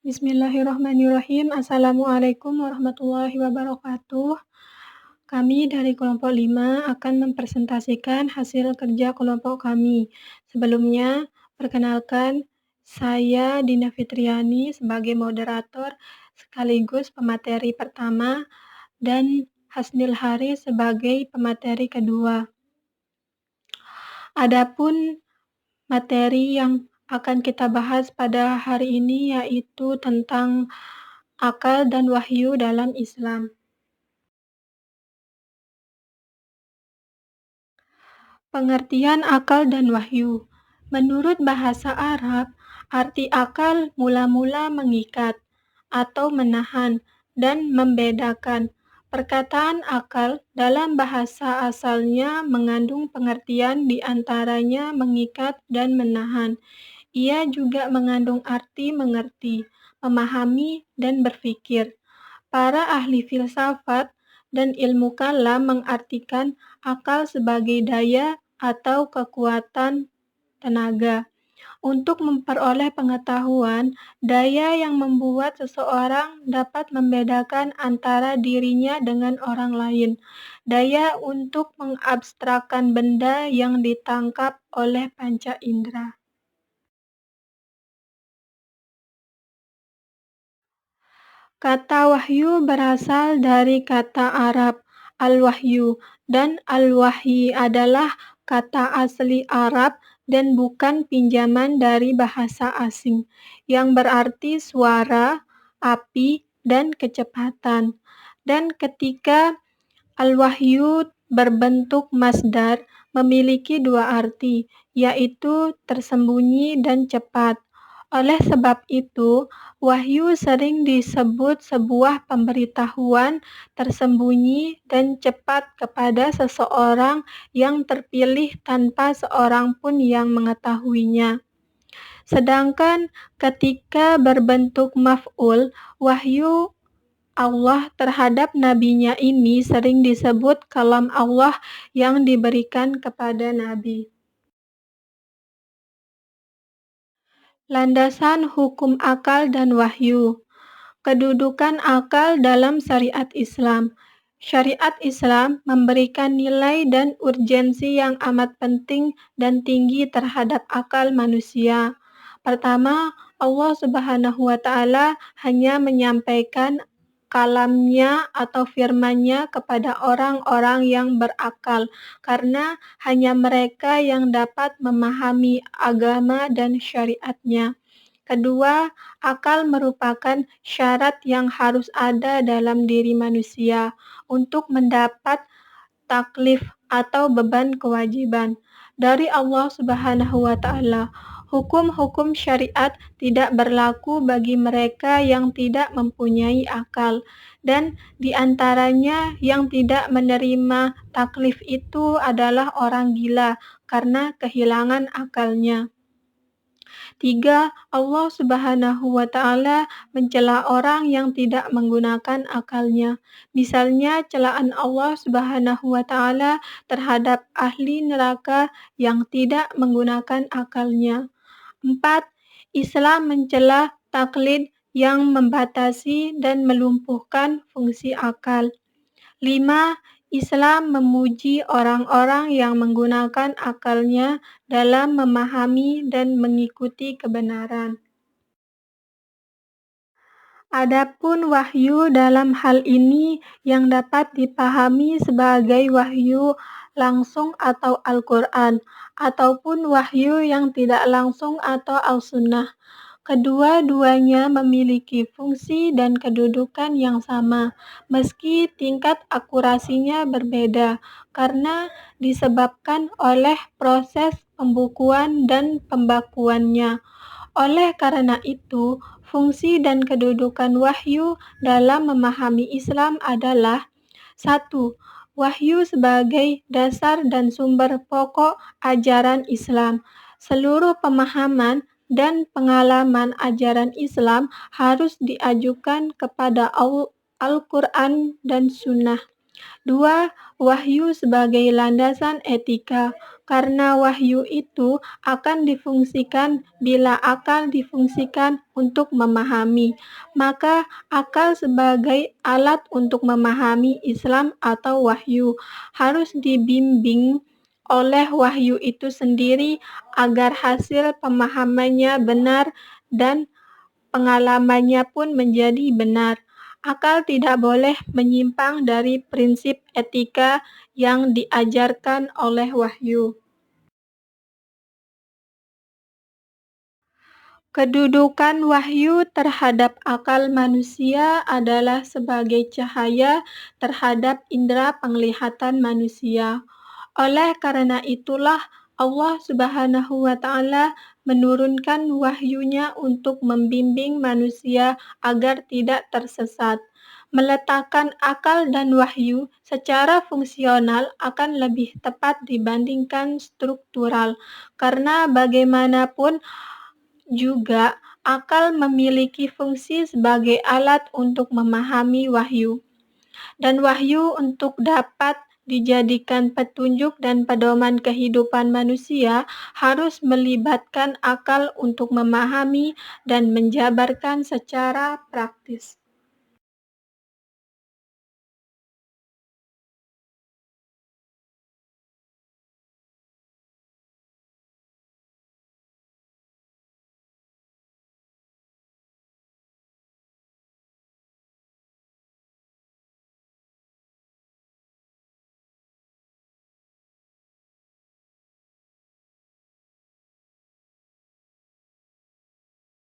Bismillahirrahmanirrahim. Assalamualaikum warahmatullahi wabarakatuh. Kami dari kelompok 5 akan mempresentasikan hasil kerja kelompok kami. Sebelumnya, perkenalkan, saya Dina Fitriani sebagai moderator sekaligus pemateri pertama dan Hasnil Hari sebagai pemateri kedua. Adapun materi yang akan kita bahas pada hari ini yaitu tentang akal dan wahyu dalam Islam. Pengertian akal dan wahyu. Menurut bahasa Arab, arti akal mula-mula mengikat atau menahan dan membedakan. Perkataan akal dalam bahasa asalnya mengandung pengertian di antaranya mengikat dan menahan. Ia juga mengandung arti mengerti, memahami, dan berpikir. Para ahli filsafat dan ilmu kalam mengartikan akal sebagai daya atau kekuatan tenaga untuk memperoleh pengetahuan, daya yang membuat seseorang dapat membedakan antara dirinya dengan orang lain, daya untuk mengabstrakkan benda yang ditangkap oleh panca indera. Kata wahyu berasal dari kata Arab al-wahyu, dan al-wahyi adalah kata asli Arab dan bukan pinjaman dari bahasa asing, yang berarti suara, api, dan kecepatan. Dan ketika al-wahyu berbentuk masdar memiliki dua arti, yaitu tersembunyi dan cepat. Oleh sebab itu, wahyu sering disebut sebuah pemberitahuan tersembunyi dan cepat kepada seseorang yang terpilih tanpa seorang pun yang mengetahuinya. Sedangkan ketika berbentuk maf'ul, wahyu Allah terhadap nabinya ini sering disebut kalam Allah yang diberikan kepada nabi. Landasan hukum akal dan wahyu. Kedudukan akal dalam syariat Islam. Syariat Islam memberikan nilai dan urgensi yang amat penting dan tinggi terhadap akal manusia. Pertama, Allah Subhanahu wa Ta'ala hanya menyampaikan kalamnya atau firman-Nya kepada orang-orang yang berakal, karena hanya mereka yang dapat memahami agama dan syariat-Nya. Kedua, akal merupakan syarat yang harus ada dalam diri manusia untuk mendapat taklif atau beban kewajiban dari Allah Subhanahu wa Ta'ala. Hukum-hukum syariat tidak berlaku bagi mereka yang tidak mempunyai akal, dan di antaranya yang tidak menerima taklif itu adalah orang gila karena kehilangan akalnya. 3. Allah Subhanahu wa Ta'ala mencela orang yang tidak menggunakan akalnya. Misalnya celaan Allah Subhanahu wa Ta'ala terhadap ahli neraka yang tidak menggunakan akalnya. 4. Islam mencela taklid yang membatasi dan melumpuhkan fungsi akal. 5. Islam memuji orang-orang yang menggunakan akalnya dalam memahami dan mengikuti kebenaran. Adapun wahyu dalam hal ini yang dapat dipahami sebagai wahyu langsung atau Al-Quran, ataupun wahyu yang tidak langsung atau Al-Sunnah. Kedua-duanya memiliki fungsi dan kedudukan yang sama, meski tingkat akurasinya berbeda, karena disebabkan oleh proses pembukuan dan pembakuannya. Oleh karena itu, fungsi dan kedudukan wahyu dalam memahami Islam adalah: 1. Wahyu sebagai dasar dan sumber pokok ajaran Islam. Seluruh pemahaman dan pengalaman ajaran Islam harus diajukan kepada Al-Quran dan Sunnah. 2. Wahyu sebagai landasan etika, karena wahyu itu akan difungsikan bila akal difungsikan untuk memahami, maka akal sebagai alat untuk memahami Islam atau wahyu harus dibimbing oleh wahyu itu sendiri agar hasil pemahamannya benar dan pengalamannya pun menjadi benar. Akal tidak boleh menyimpang dari prinsip etika yang diajarkan oleh wahyu. Kedudukan wahyu terhadap akal manusia adalah sebagai cahaya terhadap indera penglihatan manusia. Oleh karena itulah Allah Subhanahu wa Ta'ala menurunkan wahyu-Nya untuk membimbing manusia agar tidak tersesat. Meletakkan akal dan wahyu secara fungsional akan lebih tepat dibandingkan struktural, karena bagaimanapun juga akal memiliki fungsi sebagai alat untuk memahami wahyu, dan wahyu untuk dapat dijadikan petunjuk dan pedoman kehidupan manusia harus melibatkan akal untuk memahami dan menjabarkan secara praktis.